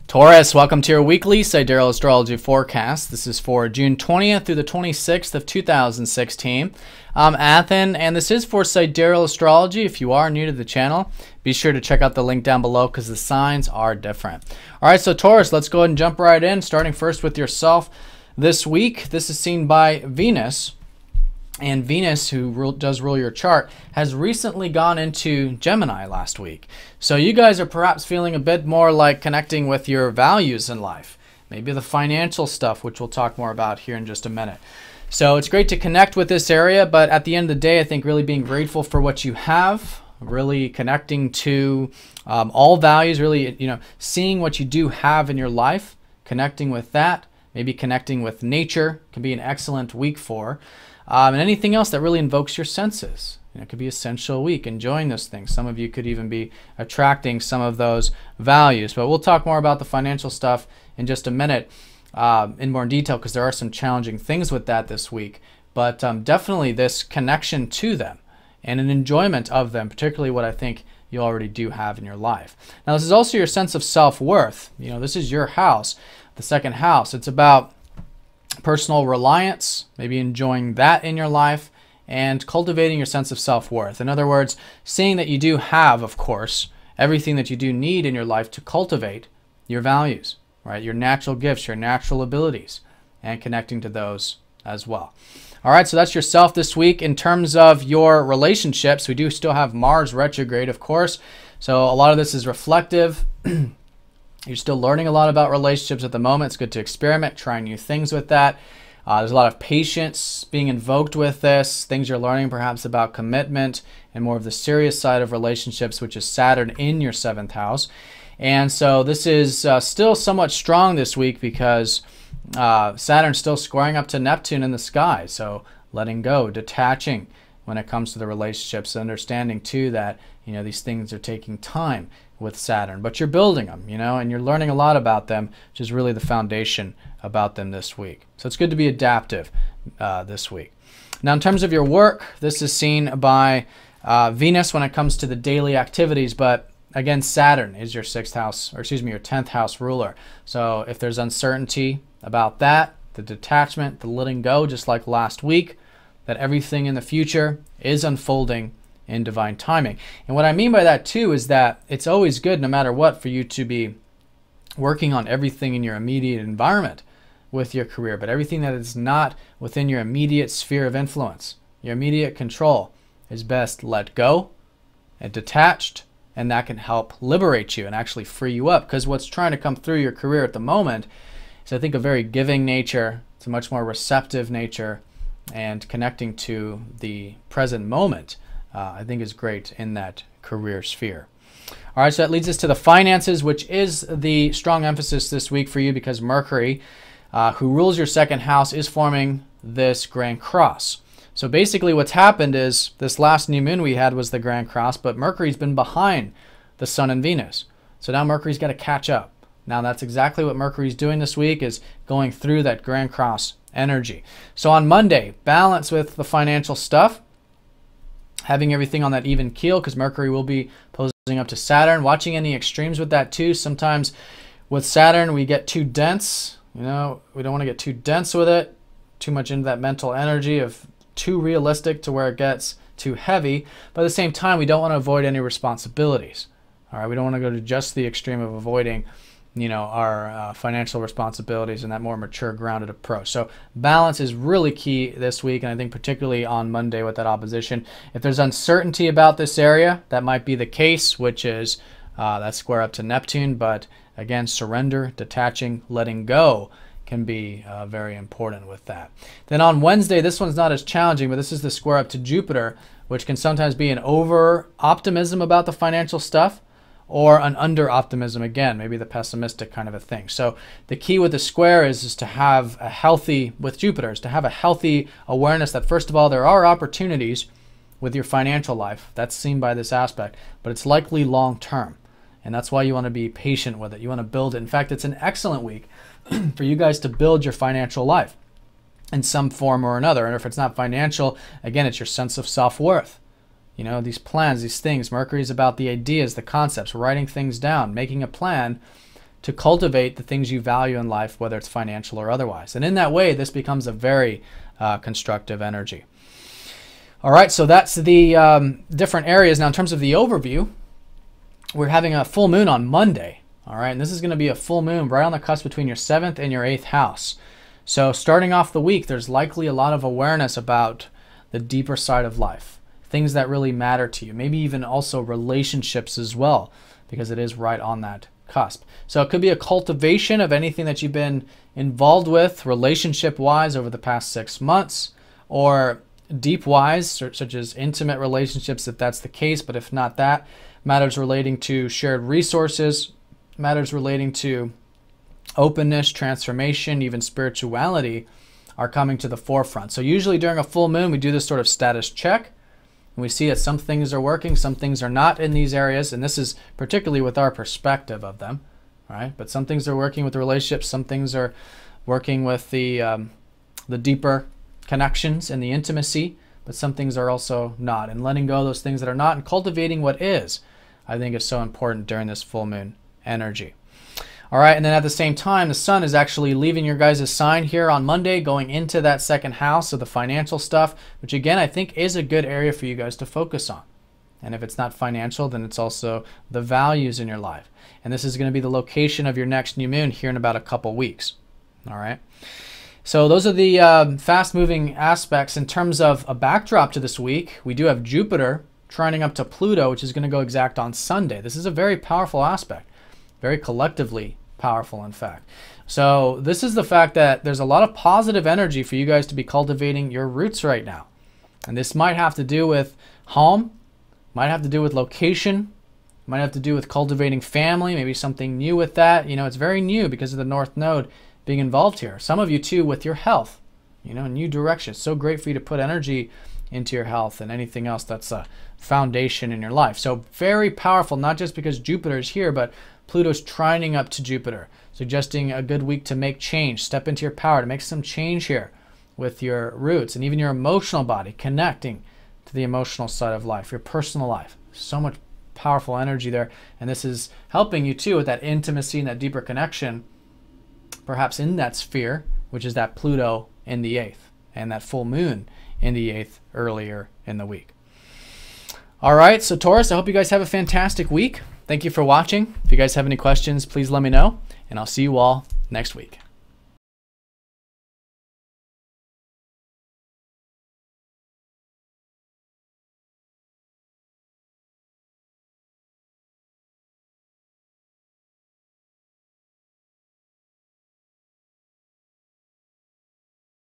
Taurus, welcome to your weekly Sidereal Astrology forecast. This is for June 20th through the 26th of 2016. I'm Athen, and this is for Sidereal Astrology. If you are new to the channel, be sure to check out the link down below because the signs are different. All right, so Taurus, let's go ahead and jump right in, starting first with yourself this week. This is seen by Venus. And Venus, who does rule your chart, has recently gone into Gemini last week. So you guys are perhaps feeling a bit more like connecting with your values in life. Maybe the financial stuff, which we'll talk more about here in just a minute. So it's great to connect with this area, but at the end of the day, I think really being grateful for what you have, really connecting to all values, really, seeing what you do have in your life, connecting with that, maybe connecting with nature can be an excellent week for. And anything else that really invokes your senses. It could be a sensual week, enjoying those things. Some of you could even be attracting some of those values. But we'll talk more about the financial stuff in just a minute in more detail because there are some challenging things with that this week. But definitely this connection to them and an enjoyment of them, particularly what I think you already do have in your life. Now, this is also your sense of self-worth. This is your house, the second house. It's about personal reliance, maybe enjoying that in your life, and cultivating your sense of self-worth. In other words, seeing that you do have, of course, everything that you do need in your life to cultivate your values, right? Your natural gifts, your natural abilities, and connecting to those as well. All right, so that's yourself this week. In terms of your relationships, we do still have Mars retrograde, of course. So a lot of this is reflective. You're still learning a lot about relationships at the moment. It's good to experiment, try new things with that. There's a lot of patience being invoked with this. Things you're learning perhaps about commitment and more of the serious side of relationships, which is Saturn in your 7th house. And so this is still somewhat strong this week because Saturn's still squaring up to Neptune in the sky. So letting go, detaching when it comes to the relationships, understanding too that these things are taking time with Saturn, but you're building them, and you're learning a lot about them, which is really the foundation about them this week. So it's good to be adaptive this week. Now, in terms of your work, this is seen by Venus when it comes to the daily activities, but again, Saturn is your 6th house, or excuse me, your 10th house ruler. So if there's uncertainty about that, the detachment, the letting go, just like last week, that everything in the future is unfolding in divine timing. And what I mean by that too is that it's always good, no matter what, for you to be working on everything in your immediate environment with your career, but everything that is not within your immediate sphere of influence, your immediate control, is best let go and detached, and that can help liberate you and actually free you up. Because what's trying to come through your career at the moment is, I think, a very giving nature. It's a much more receptive nature, and connecting to the present moment I think is great in that career sphere. All right, so that leads us to the finances, which is the strong emphasis this week for you because Mercury, who rules your 2nd house, is forming this Grand Cross. So basically what's happened is this last new moon we had was the Grand Cross, but Mercury's been behind the Sun and Venus. So now Mercury's got to catch up. Now that's exactly what Mercury's doing this week, is going through that Grand Cross energy. So on Monday, balance with the financial stuff, having everything on that even keel because Mercury will be posing up to Saturn, watching any extremes with that too. Sometimes with Saturn we get too dense, we don't want to get too dense with it, too much into that mental energy of too realistic to where it gets too heavy, but at the same time we don't want to avoid any responsibilities. All right, we don't want to go to just the extreme of avoiding our financial responsibilities and that more mature, grounded approach. So balance is really key this week, and I think particularly on Monday with that opposition. If there's uncertainty about this area, that might be the case, which is that square up to Neptune. But again, surrender, detaching, letting go can be very important with that. Then on Wednesday, this one's not as challenging, but this is the square up to Jupiter, which can sometimes be an over-optimism about the financial stuff, or an under-optimism, again, maybe the pessimistic kind of a thing. So the key with the square is to have a healthy, with Jupiter, is to have a healthy awareness that, first of all, there are opportunities with your financial life. That's seen by this aspect, but it's likely long-term. And that's why you want to be patient with it. You want to build it. In fact, it's an excellent week for you guys to build your financial life in some form or another. And if it's not financial, again, it's your sense of self-worth. These plans, these things. Mercury is about the ideas, the concepts, writing things down, making a plan to cultivate the things you value in life, whether it's financial or otherwise. And in that way, this becomes a very constructive energy. All right, so that's the different areas. Now, in terms of the overview, we're having a full moon on Monday. All right, and this is going to be a full moon right on the cusp between your 7th and your 8th house. So starting off the week, there's likely a lot of awareness about the deeper side of life, things that really matter to you, maybe even also relationships as well, because it is right on that cusp. So it could be a cultivation of anything that you've been involved with relationship-wise over the past 6 months, or deep-wise, such as intimate relationships if that's the case, but if not that, matters relating to shared resources, matters relating to openness, transformation, even spirituality are coming to the forefront. So usually during a full moon, we do this sort of status check. And we see that some things are working, some things are not in these areas. And this is particularly with our perspective of them, right? But some things are working with the relationships, some things are working with the deeper connections and the intimacy, but some things are also not. And letting go of those things that are not and cultivating what is, I think, is so important during this full moon energy. All right, and then at the same time, the sun is actually leaving your guys' sign here on Monday, going into that 2nd house of the financial stuff, which again, I think is a good area for you guys to focus on. And if it's not financial, then it's also the values in your life. And this is going to be the location of your next new moon here in about a couple weeks. All right. So those are the fast-moving aspects. In terms of a backdrop to this week, we do have Jupiter trining up to Pluto, which is going to go exact on Sunday. This is a very powerful aspect, very collectively powerful, in fact. So this is the fact that there's a lot of positive energy for you guys to be cultivating your roots right now. And this might have to do with home, might have to do with location, might have to do with cultivating family, maybe something new with that. You know, it's very new because of the North Node being involved here. Some of you too with your health, you know, new direction. It's so great for you to put energy into your health and anything else that's a foundation in your life. So very powerful, not just because Jupiter is here, but Pluto's trining up to Jupiter, suggesting a good week to make change, step into your power, to make some change here with your roots and even your emotional body, connecting to the emotional side of life, your personal life. So much powerful energy there. And this is helping you too with that intimacy and that deeper connection, perhaps in that sphere, which is that Pluto in the 8th and that full moon in the 8th earlier in the week. All right, so Taurus, I hope you guys have a fantastic week. Thank you for watching. If you guys have any questions, please let me know, and I'll see you all next week.